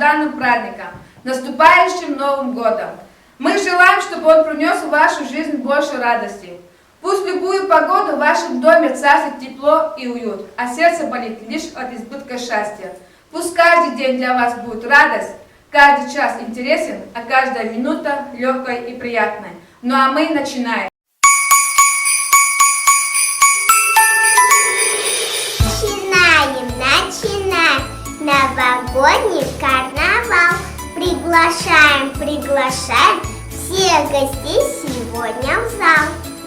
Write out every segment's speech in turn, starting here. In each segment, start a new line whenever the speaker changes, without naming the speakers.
долгожданным праздником, наступающим Новым годом. Мы желаем, чтобы он принес в вашу жизнь больше радости. Пусть в любую погоду в вашем доме царит тепло и уют, а сердце болит лишь от избытка счастья. Пусть каждый день для вас будет радость, каждый час интересен, а каждая минута легкая и приятная. Ну а мы начинаем.
Начинаем новогодний карнавал. Приглашаем всех гостей сегодня в зал.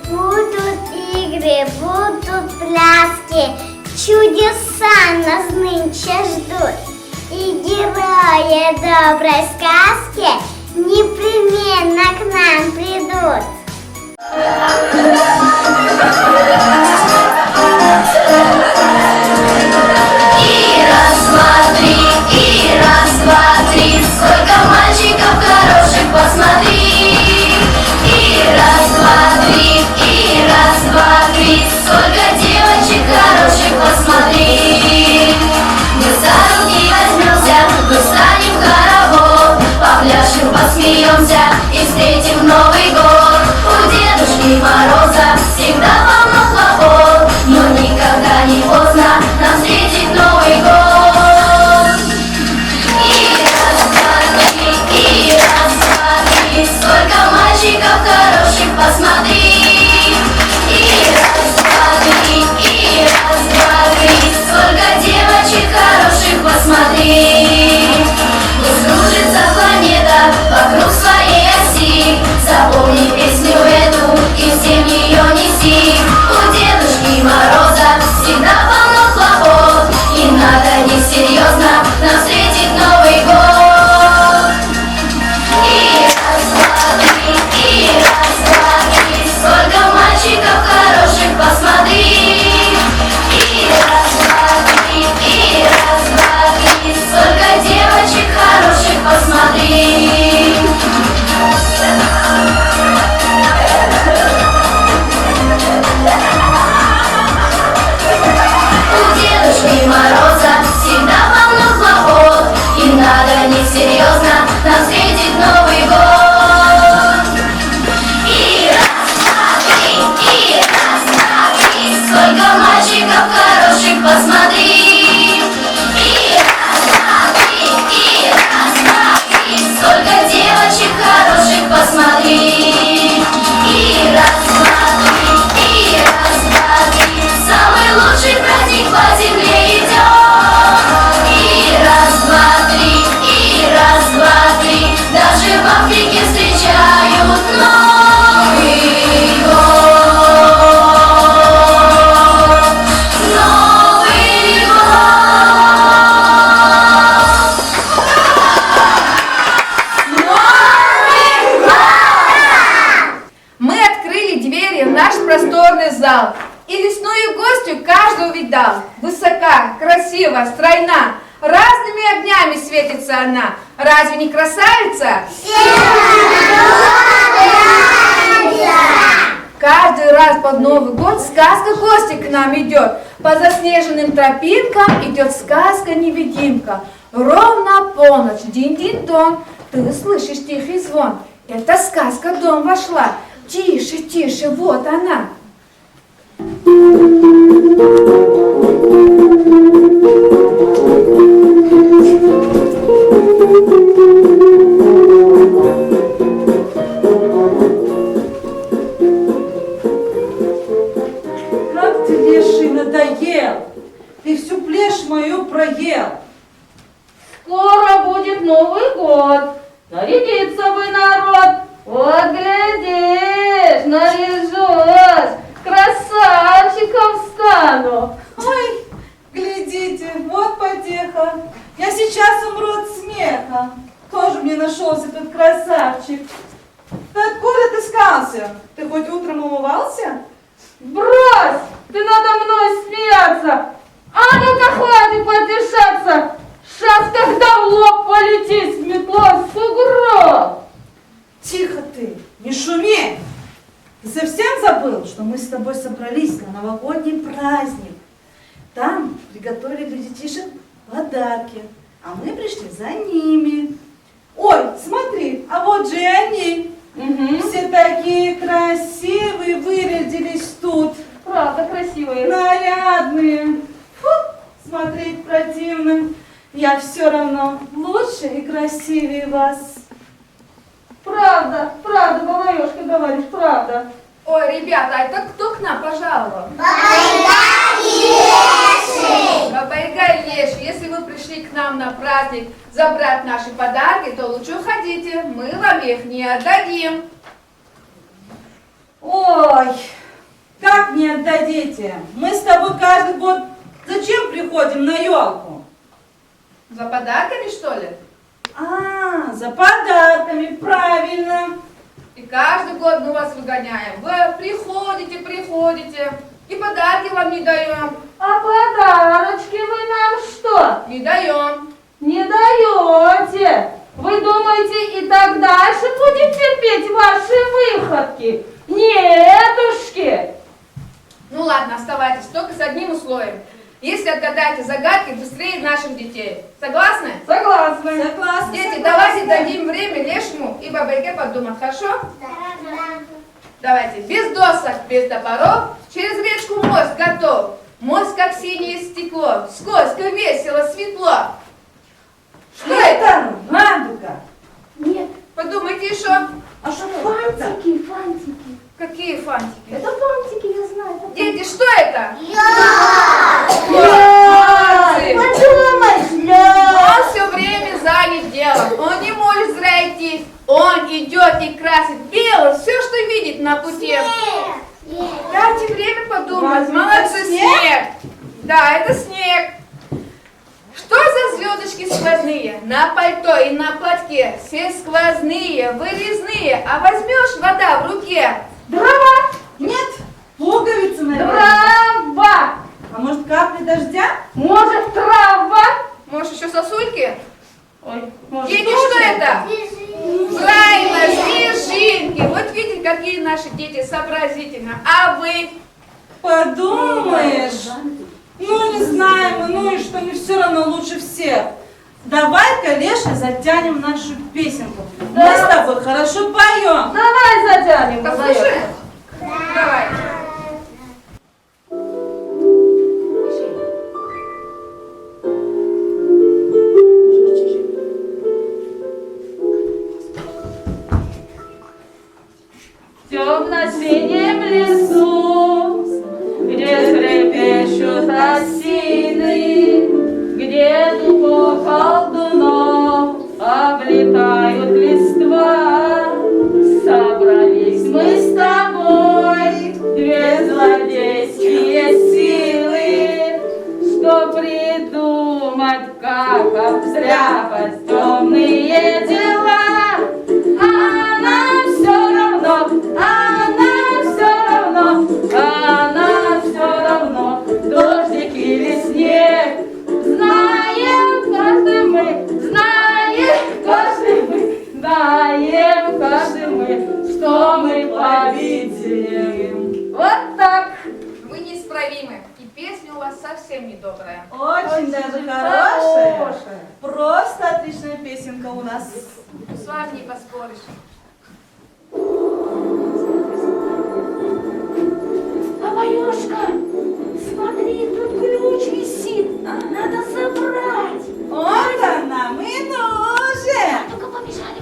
Будут игры, будут пляски, чудеса нас нынче ждут. И герои доброй сказки непременно к нам придут.
И раз, два, три, сколько мальчиков хороших, посмотри. И раз, два, три, сколько девочек хороших, посмотри. Мы за руки возьмемся, мы станем в хоровод, попляшем, посмеемся и встретим Новый год. У Дедушки Мороза всегда полно хлопот, но никогда не поздно нам встретить Новый год. Сколько мальчиков хороших, посмотри. И раз, два, три, сколько девочек хороших, посмотри. Пусть кружится планета вокруг своей оси, запомни песню эту и всем ее неси. У Дедушки Мороза всегда полно хлопот, и надо несерьезно нам встретить Новый год. Сколько мальчиков хороших, посмотри. И раз, два, три, сколько девочек хороших, посмотри. У Дедушки Мороза всегда полно хлопот, и надо несерьезно нам встретить Новый год. Сколько мальчиков хороших, посмотри. И раз, два, три, сколько девочек хороших, посмотри. И раз, два, три, самый лучший праздник по земле идет. И раз, два, три, даже в Африке встречают Новый год.
Просторный зал, и лесную гостью каждый увидал. Высока, красива, стройна, разными огнями светится она. Разве не красавица? Каждый раз под Новый год сказка гостя к нам идет. По заснеженным тропинкам идет сказка-невидимка. Ровно полночь, динь-динь-дон, ты слышишь тихий звон. Эта сказка в дом вошла. Тише, тише, вот она.
Как ты, леший, надоел! Ты всю плешь мою проел.
Скоро будет Новый год, нарядится бы народ. Вот глядишь, наряжусь, красавчиком стану.
Ой, глядите, вот потеха. Я сейчас умру от смеха. Тоже мне нашелся этот красавчик. Ты откуда ты скался? Ты хоть утром умывался?
Брось, ты надо мной смеяться. А ну-ка хватит потешаться. Сейчас когда в лоб полетит с метлой в сугроб.
Тихо ты, не шуми! Ты совсем забыл, что мы с тобой собрались на новогодний праздник? Там приготовили для детишек подарки, а мы пришли за ними. ними. Ой, смотри, а вот же и они. Все такие красивые вырядились тут.
Правда, красивые.
Нарядные. Фу, смотреть противно. Я все равно лучше и красивее вас.
Правда, правда, Балаёшка, говоришь, правда.
Ой, ребята, а это кто к нам пожаловал? Бабайга Леший, если вы пришли к нам на праздник забрать наши подарки, то лучше уходите, мы вам их не отдадим.
Ой, как не отдадите? Мы с тобой каждый год зачем приходим на елку?
За подарками, что ли?
А, за подарками, правильно.
И каждый год мы вас выгоняем. Вы приходите, и подарки вам не даем.
А подарочки вы нам что?
Не даем.
Не даете. Вы думаете, и так дальше будем терпеть ваши выходки? Нетушки.
Ну ладно, оставайтесь, только с одним условием. Если отгадаете загадки быстрее наших детей. Согласны?
Согласны.
Согласна.
Дети,
согласна.
давайте дадим время Лешему и Бабайге подумать, хорошо? Давайте. Без досок, без топоров, через речку мост готов. Мост, как синее стекло, скользко, весело, светло. Что это?
Радуга.
Нет,
Подумайте еще.
А что это?
фантики, фантики.
Какие фантики?
Это фантики, я знаю. это
Дети, что это?
фантики.
Молодцы.
Подумай,
Он все время занят делом. Он не может зря идти. Он идет и красит белым все, что видит на пути. Дайте время подумать.
Разве
Молодцы,
это
снег. Да, это снег. Что за звездочки сквозные? На пальто и на платке. Все сквозные, вырезные. А возьмешь вода в руке.
Дрова,
Нет, пуговицы, наверное.
трава,
А может капли дождя?
может трава.
Может, еще сосульки?
Ой, может
Дети,
тоже?
что это? Правильно, снежинки. Вот видите, какие наши дети сообразительные. А вы?
Подумаешь. Ну, не знаем мы, ну и что, мы все равно лучше всех. Давай-ка, Леша, затянем нашу песенку.
Да.
Мы с тобой хорошо поем.
Давай затянем.
Послушаем? Давай.
В темно-синем лесу, где скрипещут осины, где духов колдунов облетают листва, собрались мы с тобой, две злодейские силы, что придумать, как обстряпать темные дела. А нам все равно, а нам все равно, а нам все равно, дождик или снег. Знаем каждый мы, знаем каждый мы, знаем каждый мы, что мы победим. Вот так.
Вы неисправимы, и песня у вас совсем не добрая.
Очень даже хорошая. Просто отличная песенка у нас.
С вами не поспоришь.
Бабаюшка, смотри, тут ключ висит, надо забрать.
Вот она, мы нужен.
Ну-ка, побежали.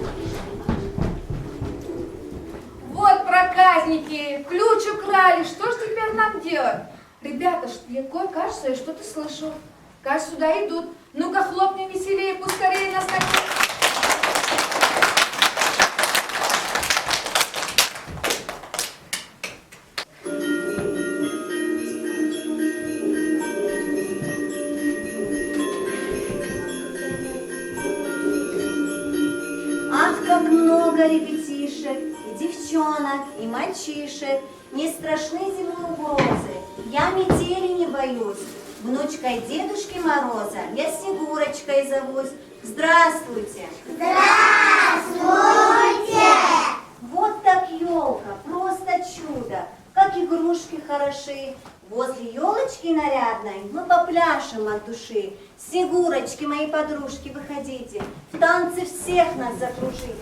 Вот проказники, ключ украли, что ж теперь нам делать? Ребята, мне кажется, я что-то слышу. Кажется, сюда идут. Ну-ка, хлопнем веселее, пусть скорее нас накинут.
Ах, как много ребятишек, и девчонок, и мальчишек, не страшны зимой угрозы, я метели не боюсь, внучкой Дедушки Мороза я Снегурочкой зовусь. Здравствуйте!
Здравствуйте!
Вот так елка, просто чудо, как игрушки хороши. Возле елочки нарядной мы попляшем от души. Снегурочки, мои подружки, выходите, в танце всех нас закружите.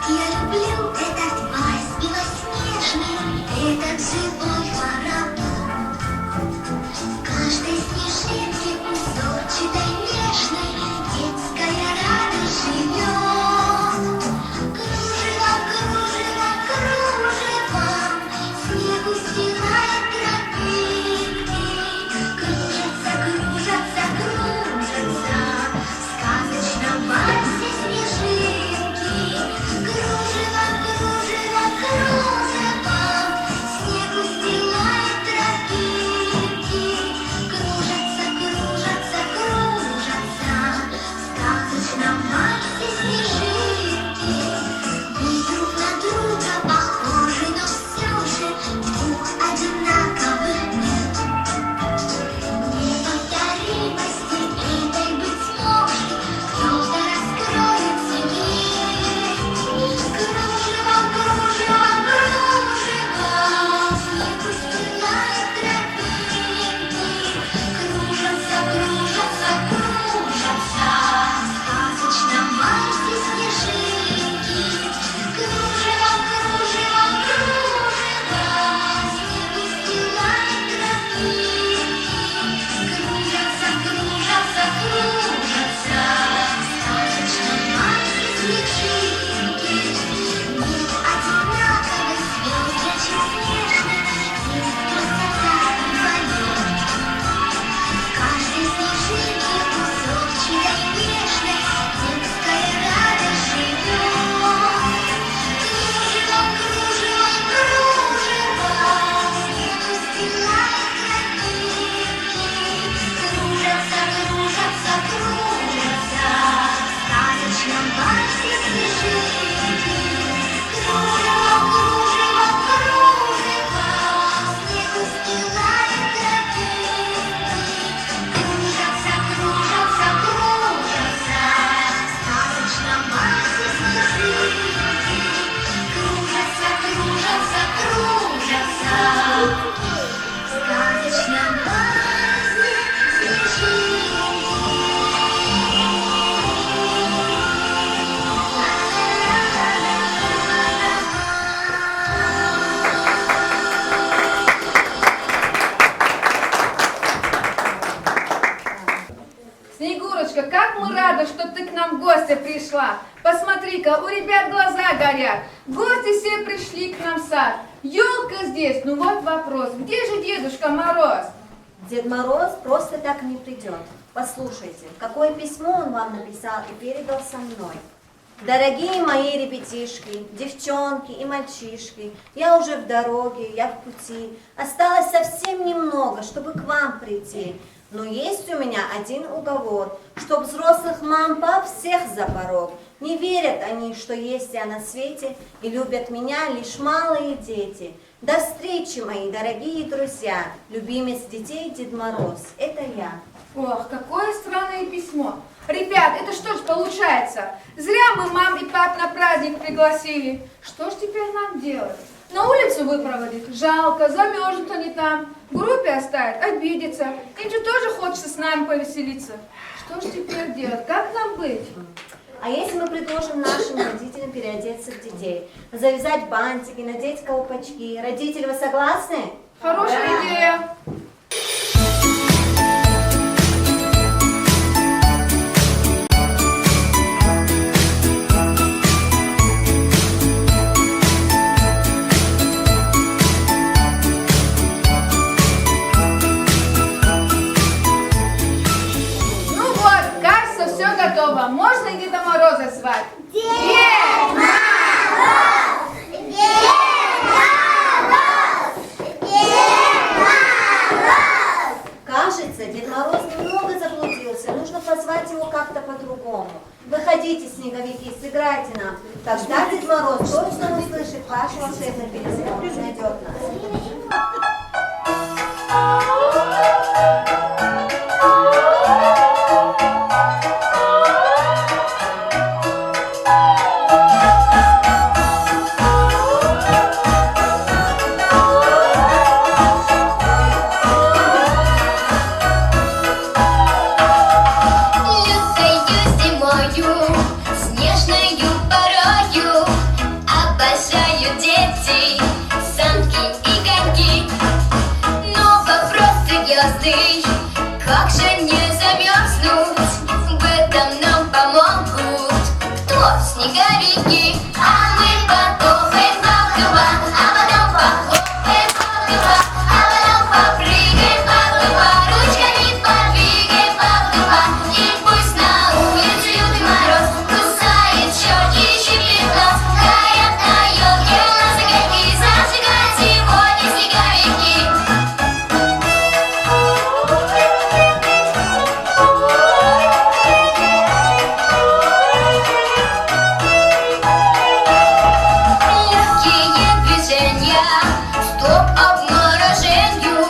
Я люблю этот вальс белоснежный, этот живой хоровод. В каждой снежинке узорчатой нежной детская радость живет. Кружево, кружево, кружево, снег устилает тропинки. Кружатся, кружатся, кружатся, в сказочном вальсе снежинки. Кружево, кружево, кружево, снег устилает тропинки. Кружатся, кружатся, кружатся, в сказочном вальсе снежинки. Вы друг на друга похожи, но все же двух одинаковых нет. Неповторимости этой быть может, кто-то раскроет секрет. Кружево, кружево, кружево, снег устилает тропинки. Кружатся, кружатся, кружатся, в сказочном вальсе снежинки. Кружево, кружево, кружево, снег устилает тропинки. Кружатся, кружатся, кружатся, в сказочном вальсе снежинки. Нет одинаковых звезд очень снежных, есть красота и полет. В каждой снежинке узорчатой нежной детская радость живет. Кружево, кружево, кружево, снег устилает тропинки. Кружатся, кружатся, кружатся, в сказочном вальсе снежинки. Кружево, кружево, кружево, снег устилает тропинки. Кружатся, кружатся, кружатся, в сказочном вальсе снежинки. Кружатся, кружатся, кружатся, в сказочном вальсе
Снегурочка, как мы рады, что ты к нам в гости пришла. Посмотри-ка, у ребят глаза горят. Гости все пришли к нам в сад. Елка здесь, ну вот вопрос, где же Дедушка Мороз?
Дед Мороз просто так не придет. Послушайте, какое письмо он вам написал и передал со мной. Дорогие мои ребятишки, девчонки и мальчишки, я уже в дороге, я в пути. Осталось совсем немного, чтобы к вам прийти. Но есть у меня один уговор, чтоб взрослых мам, пап всех за порог. Не верят они, что есть я на свете, и любят меня лишь малые дети. До встречи, мои дорогие друзья, любимец детей Дед Мороз, это я.
Ох, какое странное письмо. Ребят, это что ж получается? Зря мы мам и пап на праздник пригласили. Что ж теперь нам делать? На улицу выпроводить? Жалко, замерзнут они там. В группе оставят, обидятся. Им же тоже хочется с нами повеселиться. Что ж теперь делать? Как нам быть?
А если мы предложим нашим родителям переодеться в детей, завязать бантики, надеть колпачки? Родители, вы согласны?
Хорошая идея. Ну вот, кажется, все готово. Можно и Деда Мороза звать.
Дед Мороз! Дед Мороз! Дед Мороз!
Кажется, Дед Мороз немного заблудился. Нужно позвать его как-то по-другому. Выходите, снеговики, сыграйте нам. Тогда Дед Мороз точно услышит ваш волшебный перезвон и найдет нас.
Лютою зимою, снежною порою обожаю детей, санки и коньки. Но вопрос серьезный, как же не замерзнуть? В этом нам помогут кто? Снеговики. А мы потопаем вокруга, а потом похлопаем вокруга, а потом попрыгаем вокруга, ручками подвигаем вокруга. И пусть на улице лютый мороз кусает щеки и щиплет нос, горят на елке у нас огоньки, зажигать сегодня снеговики. Легкие движения, стоп обморожению,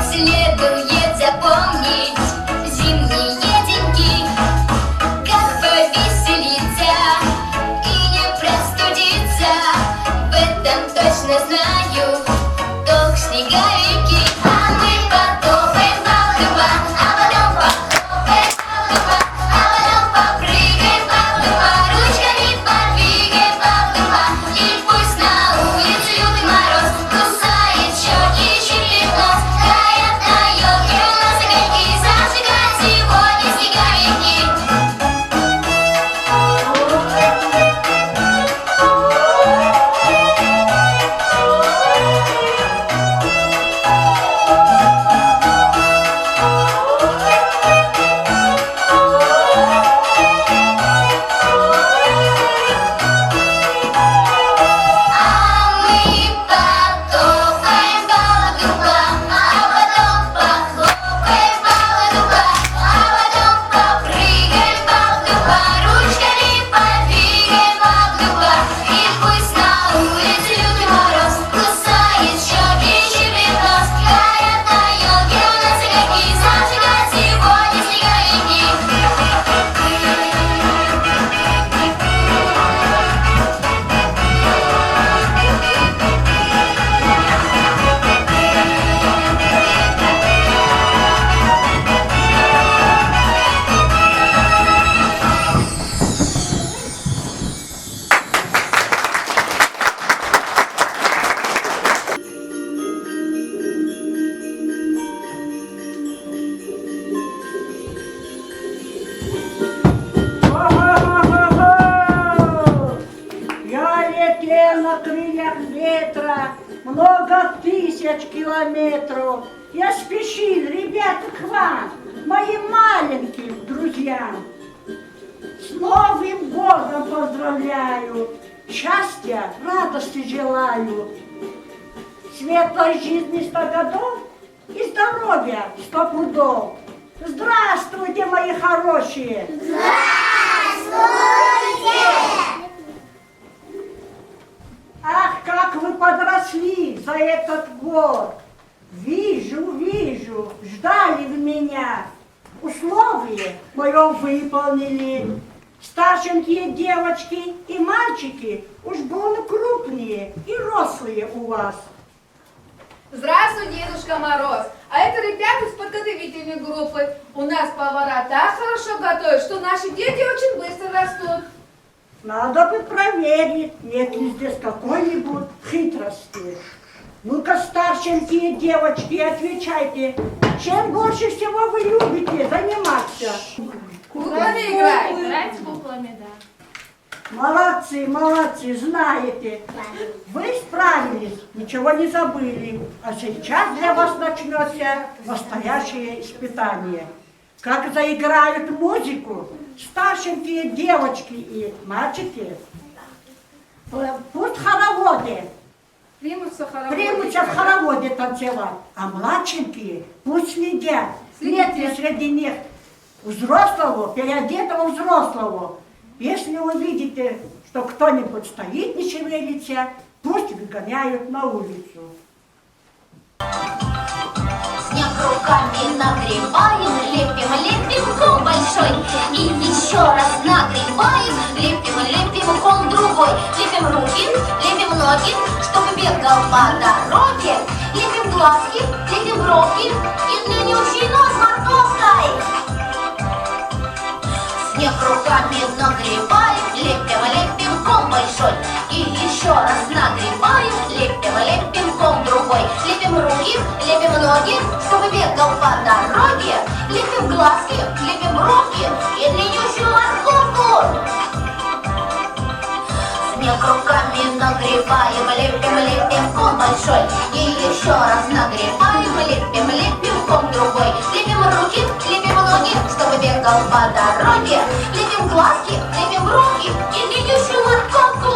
следует запомнить зимние деньки. Как повеселиться и не простудиться, в этом точно знаю толк снеговики. А мы потопаем вокруга, а потом похлопаем вокруга, а потом попрыгаем вокруга, ручками подвигаем вокруга. И пусть на улице лютый мороз кусает щеки и щиплет нос, горят на елке у нас огоньки, зажигать сегодня снеговики. А мы потопаем вокруга, а потом похлопаем вокруга, а потом попрыгаем вокруга, ручками подвигаем вокруга. И пусть на улице лютый мороз кусает щеки и щиплет нос, горят на елке у нас огоньки, зажигать сегодня снеговики.
Я летел на крыльях ветра много тысяч километров. Я спешил, ребята, к вам, моим маленьким друзьям. С Новым годом поздравляю, счастья, радости желаю, светлой жизни 100 годов и здоровья 100 пудов. Здравствуйте, мои хорошие! Ах, как вы подросли за этот год! Вижу, ждали вы меня. Условие мое выполнили. Старшенькие девочки и мальчики уж больно крупнее и рослые у вас.
Здравствуй, Дедушка Мороз. А это ребята из подготовительной группы. У нас повара так хорошо готовят, что наши дети очень быстро растут.
Надо бы проверить, нет ли здесь какой-нибудь хитрости. Ну-ка, старшенькие девочки, отвечайте, чем больше всего вы любите заниматься?
Куклами играть.
Играть с куклами, да.
Молодцы, знаете. Вы справились, ничего не забыли. А сейчас для вас начнется настоящее испытание. Как заиграют музыку старшенькие девочки и мальчики, пусть хороводы примутся в хороводе танцевать, а младшенькие пусть следят. Нет ли среди них взрослого, переодетого взрослого. Если увидите, что кто-нибудь стоит, не шевелится, пусть выгоняют на улицу.
руками нагреваем, лепим, лепим ком большой. И еще раз нагреваем, лепим, лепим ком другой. Лепим руки, лепим ноги, чтобы бегал по дороге. Лепим глазки, лепим бровки и длиннющий нос морковкой. Снег руками нагреваем, лепим, лепим ком большой. И еще раз нагреваем, лепим, лепим ком другой. Лепим руки, лепим ноги, чтобы бегал по дороге. Лепим глазки, лепим бровки и длиннющую морковку. Снег руками нагреваем, лепим, лепим ком большой. И еще раз нагреваем, лепим, лепим ком другой. Лепим руки, лепим ноги, чтобы бегал по дороге. Лепим глазки, лепим бровки и длиннющую морковку.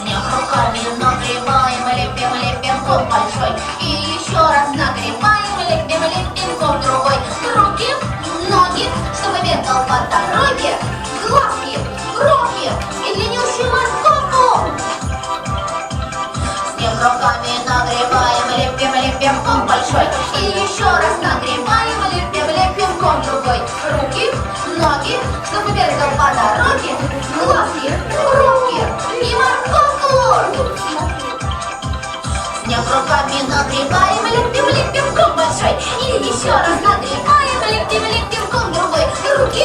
Снег руками нагреваем, лепим, лепим ком большой. И еще раз нагреваем, лепим, лепим ком другой. Руки, ноги, чтобы бегал по дороге. Глазки, бровки и длиннющую морковку. Снег руками нагреваем, лепим, лепим ком большой. И еще раз нагреваем, лепим, лепим ком другой. Руки, ноги, чтобы бегал по дороге. Глазки, бровки и морковку. Снег руками нагреваем, лепим, лепим ком большой. И еще раз нагреваем, лепим, лепим ком другой. Руки,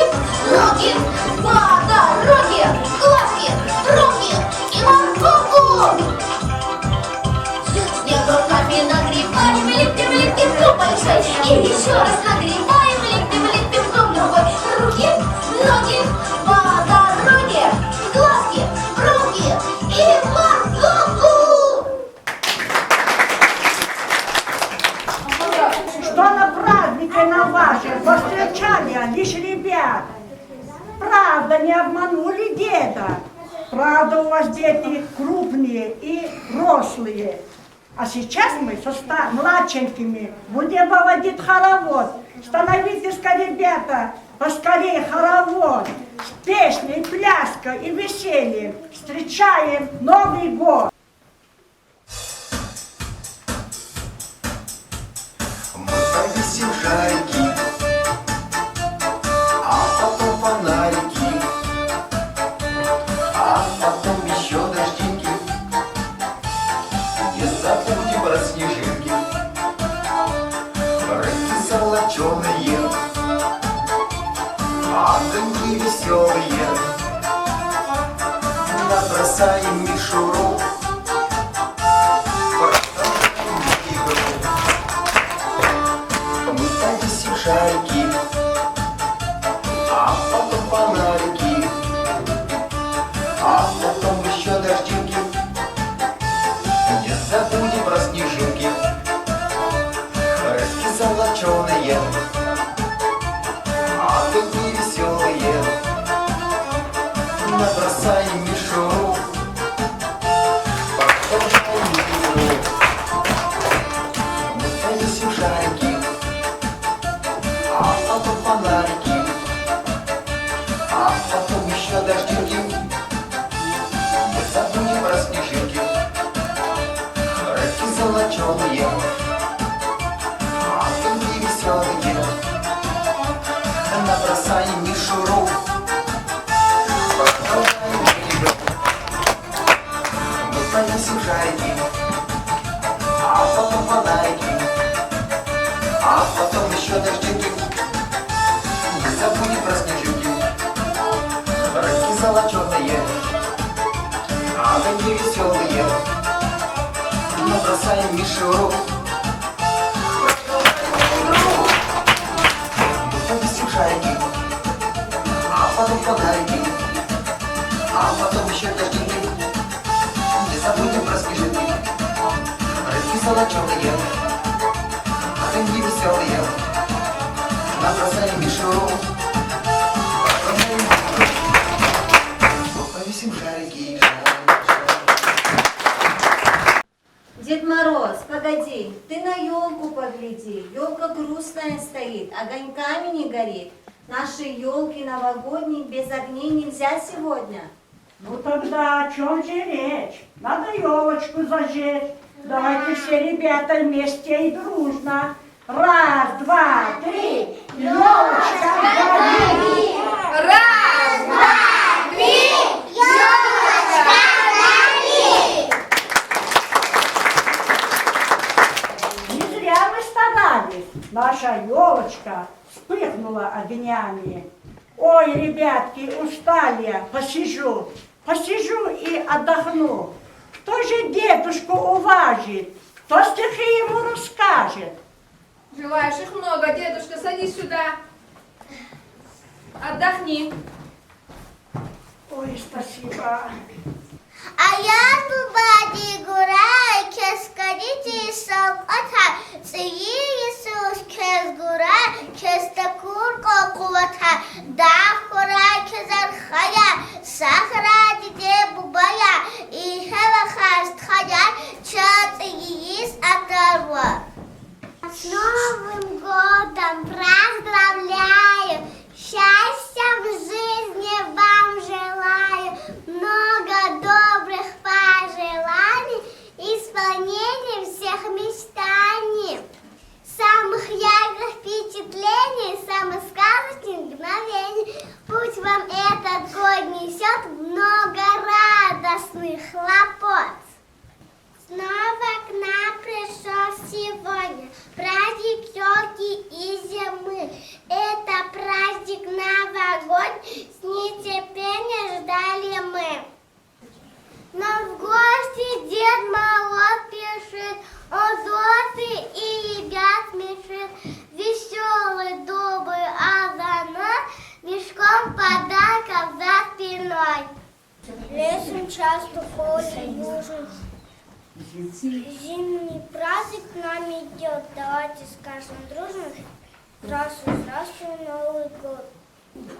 ноги, по дороге. Глазки, бровки и морковку. Снег руками нагреваем, лепим, лепим ком большой. И еще раз нагреваем, лепим, лепим ком другой. Руки, ноги, по дороге. Глазки, бровки и морковку.
Что на празднике на вашем повстречали лишь ребят? Правда, не обманули деда. Правда, у вас дети крупные и рослые. А сейчас мы со младшенькими будем выводить хоровод. Становитесь-ка, ребята, поскорее хоровод. С песней, пляской и весельем встречаем Новый год.
Мы повесим шарики, а потом фонарики, а потом еще дождинки. Не забудем про снежинки, рыбки золоченые, огоньки веселые. Набросаем мишуру, продолжаем игру. Мы повесим шарики, а потом фонарики, а потом еще дождинки. Не забудем про снежинки, рыбки золоченые, огоньки веселые. Набросаем мишуру, продолжаем игру. Мы повесим шарики, а потом фонарики, а потом еще дождинки. Не забудем про снежинки, рыбки золоченые, огоньки веселые. Набросаем мишуру, продолжаем игру. Мы повесим шарики, а потом фонарики, а потом еще дождинки. Не забудем про снежинки, рыбки золоченые, огоньки веселые. Набросаем мишуру, мы повесим шарики, а потом фонарики, а потом еще дождинки. Не забудем про снежинки, рыбки золоченые, огоньки веселые. Набросаем мишуру, повесим шарики.
Дед Мороз, погоди, ты на елку погляди. Елка грустная стоит, огоньками не горит. Наши елки новогодние без огней нельзя сегодня.
Ну тогда о чем же речь? Надо елочку зажечь. Давайте все ребята вместе и дружно. Раз, два, три. Елочка, гори!
Раз, два, три, елочка, гори!
Не зря мы старались. Наша елочка вспыхнула огнями. Ой, ребятки, устали я. Посижу и отдохну. Кто же дедушку уважит? Кто стихи ему расскажет?
Желаешь их много, дедушка, садись сюда. Отдохни.
Ой, спасибо.
А я бубади гурай, кескадите салата, сии Иисус кес гурай, кес такурко кулата, да хурай кезархая, сахара диде бубая, и хевахаст хая, чат иис атарва. С Новым годом поздравляю! Счастья в жизни вам желаю! Много добрых пожеланий, исполнения всех мечтаний, самых ярких впечатлений, самых сказочных мгновений. Пусть вам этот год несет много радостных хлопот. Снова к нам пришел сегодня праздник елки и зимы. Это праздник новогодний, с нетерпением ждали мы. Но в гости Дед Мороз спешит, он взрослый и ребят смешит. Веселый, добрый, а за нас мешком подарков за спиной. Лесом часто ходит южный. Зимний праздник к нам идет, давайте скажем дружно: здравствуй, здравствуй, Новый год.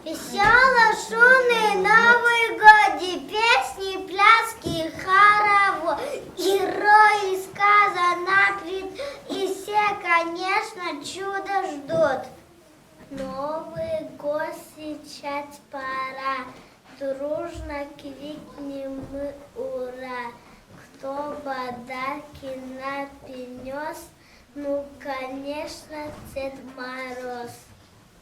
Весело, шумный Новый год, и песни, пляски, хоровод, герои сказа напред, и все, конечно, чудо ждут. Новый год сейчас пора, дружно крикнем мы ура. Кто подарки нам принес, ну, конечно, Дед Мороз.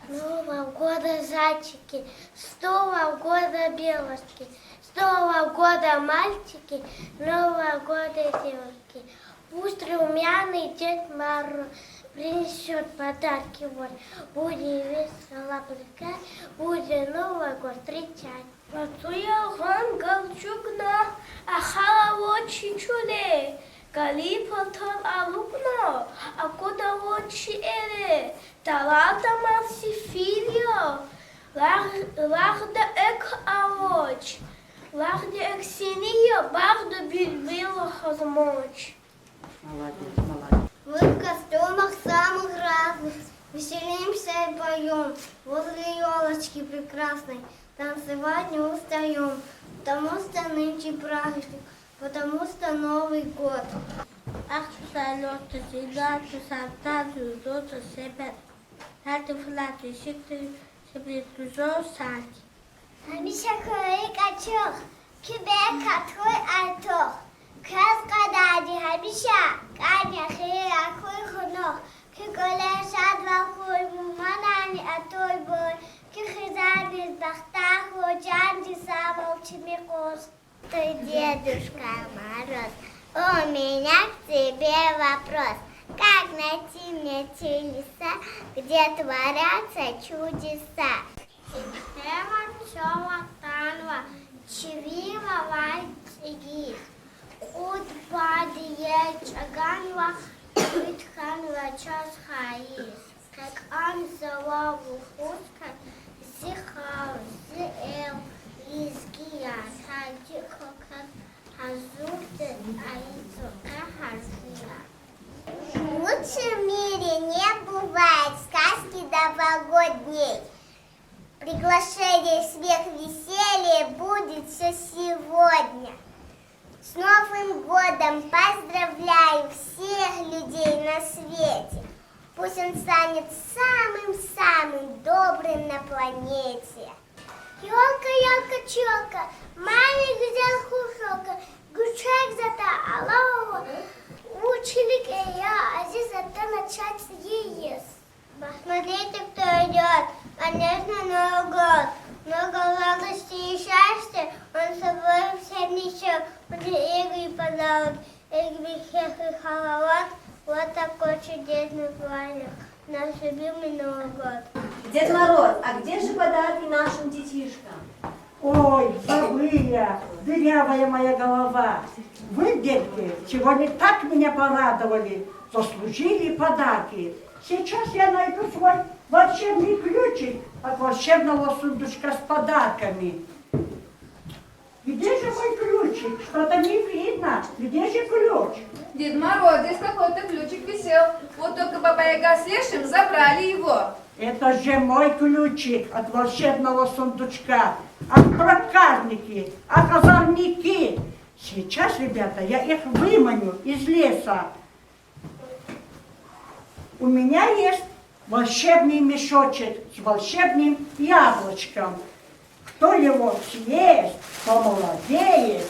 С Нового года зайчики, с Нового года белочки, с Нового года мальчики, с Нового года девушки. Пусть румяный Дед Мороз принесет подарки, вот, будем весело пускать, будем Новый год встречать. Ратуя галчугна, а халавочи чуде, галипотал алукно, а куда очи эре, талата мансифилио, лахда эк авоч, лахда эк синио, бахда бильбило хазмоч.
Молодец, молодец.
Мы в костюмах самых разных, веселимся и поем, возле елочки прекрасной. Танцевать не устаем, потому что нынче праздник, потому что Новый год. Ах, салюта, зидату, сантазу, зота, себе, латы, флаты, сикты, себе, тузо, сати. Амиша, кой, качок, кюбе, каткой, альтох, каз, кадади, амиша, каня, хея, кой, хунох, кюголе, шадва, кой, муманани, атой, бой, кюхизани, бахтах, лоджанди, самолчимикос. Ты, Дедушка Мороз, у меня к тебе вопрос. Как найти мне те леса, где творятся чудеса? Система чова танва, чвива вайтиги, кут падие чаганва, витханва час хаис. Как анзала вухуска, зихал, зиэл, лизгия, садикокат, азурте, аицока, хазия. Лучше в мире не бывает сказки новогодней. Приглашение, смех, веселье будет все сегодня. С Новым годом поздравляю всех людей на свете. Пусть он станет самым-самым добрым на планете. Елка, елка, челка, маленький взял кушалка, гучек зата алло. учили я, а здесь это начать есть. Посмотрите, кто идет. Конечно, Новый год. Много радости и счастья. Он с собой всем несет. Мне игры подарок, игры всех и халават. Вот такой чудесный праздник. Наш любимый Новый год.
Дед Мороз, а где же подарки нашим детишкам?
Ой, забыла, дырявая моя голова. Вы, детки, сегодня так меня порадовали, заслужили подарки. Сейчас я найду свой волшебный ключик от волшебного сундучка с подарками. Где же мой ключик? Что-то не видно. Где же ключ?
Дед Мороз, здесь какой-то ключик висел. Вот только Баба Яга с Лешим забрали его.
Это же мой ключик от волшебного сундучка. От проказники, от озорники. Сейчас, ребята, я их выманю из леса. У меня есть волшебный мешочек с волшебным яблочком. Кто его съест, помолодеет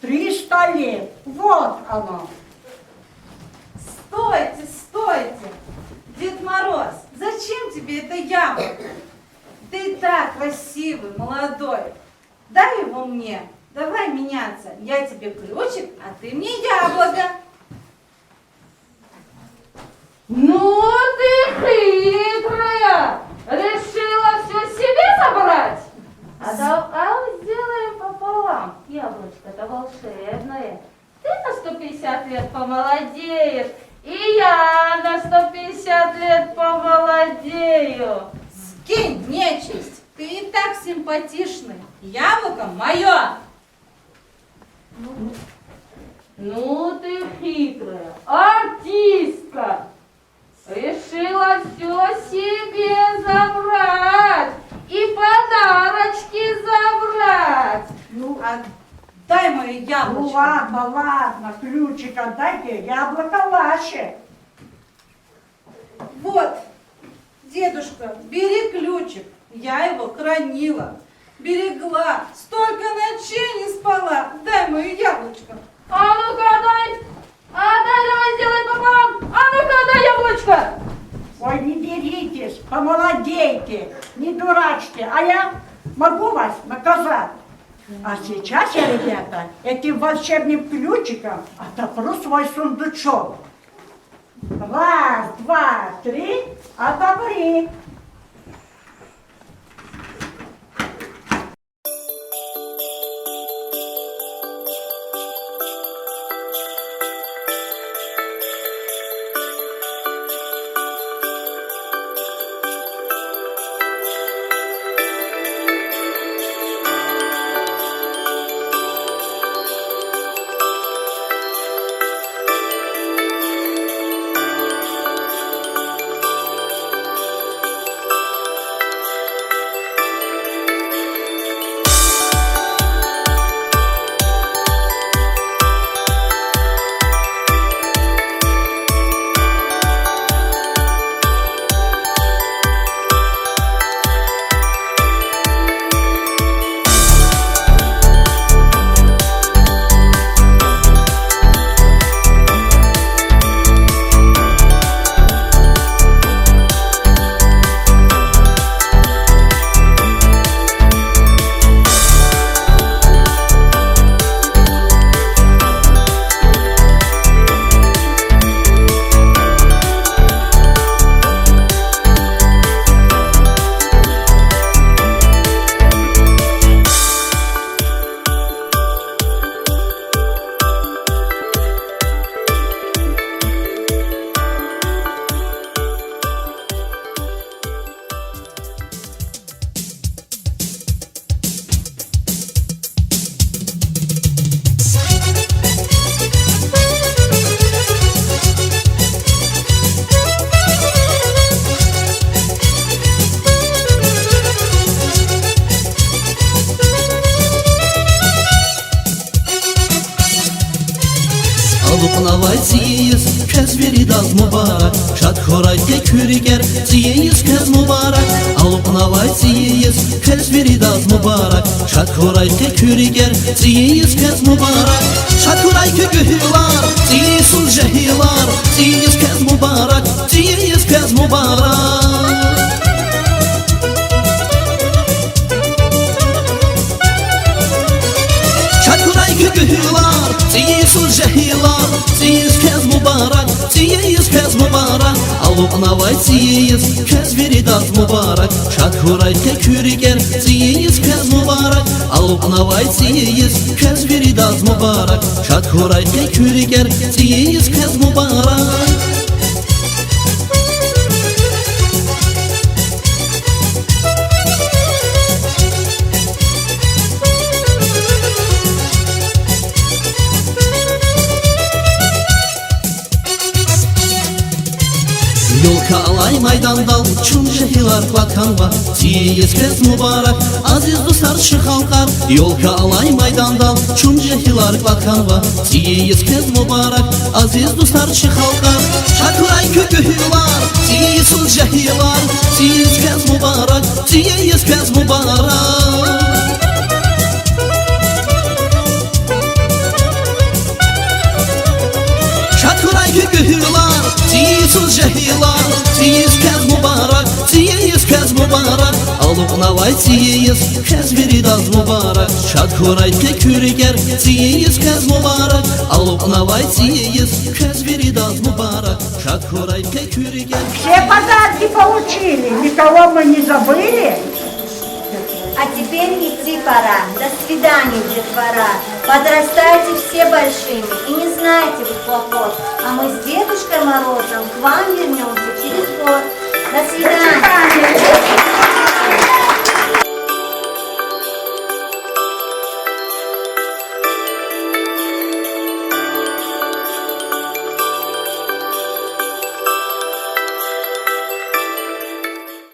300 лет. Вот оно.
Стойте, стойте! Дед Мороз, зачем тебе это яблоко? Ты так красивый, молодой. Дай его мне. Давай меняться. Я тебе ключик, а ты мне яблоко.
Ну ты хитрая! Решила все себе забрать? А сделаем пополам. Яблочко-то волшебное. Ты на 150 лет помолодеешь, и я на 150 лет помолодею.
Скинь, нечисть. Ты и так симпатичный. Яблоко мое.
Ну ты хитрая, артистка. Решила все себе забрать и подарочки забрать.
Ну,
Дай мое
ну
яблочко.
ладно, ладно, ключик отдайте, яблоко ваше.
Вот, дедушка, бери ключик. Я его хранила, берегла. Столько ночей не спала. Дай мое яблочко.
А ну-ка дай! Давай сделай пополам! А ну-ка дай яблочко!
Ой, не деритесь, помолодейте, не дурачьте, а я могу вас наказать. А сейчас я, ребята, этим волшебным ключиком отопру свой сундучок. Раз, два, три, отопри.
Алып навальсиес, kez veridaz mübarek. Şad horayke küriger, ziyeyiz kez mübarek. Alıp navay ziyeyiz, kez veridaz mübarek. Şad horayke küriger, ziyeyiz kez mübarek. Şad horayke gühilar, ziyeyisul jehilar. Ziyeyiz kez mübarek, ziyeyiz kez mübarek. Gühülar, ziyisul jehilar. Ziyiz kez mübarek, ziyiz kez mübarek. Alıp navay ziyiz, kez veridaz mübarek. Şad hurayke küriger, ziyiz kez mübarek. Alıp navay ziyiz, kez veridaz mübarek. Şad hurayke küriger, ziyiz kez mübarek. Yolka alay maydandal, çun jehilar klatkanva. Ziyiz kez mübarek, aziz dostlar çıxalqar. Yolka alay maydandal, çun jehilar klatkanva. Ziyiz kez mübarek, aziz dostlar çıxalqar. Şakuray kökühülar, ziyisul jehilar. Ziyiz kez mübarek, ziyiz kez mübarek. Şakuray kökühülar, ziyisul jehilar. Ziyiz kez mübarek, ziyiz kez mübarek. Alıp navay ziyiz, kez veridaz mübarek. Şad hurayke küriger, ziyiz kez mübarek. Alıp navay ziyiz, kez veridaz mübarek. Şad hurayke küriger.
Все подарки получили, никого мы не забыли.
А теперь идти пора. До свидания, детвора. Подрастайте все большими и не знайте вы хлопот. А мы с Дедушкой Морозом к вам вернемся через год. До свидания.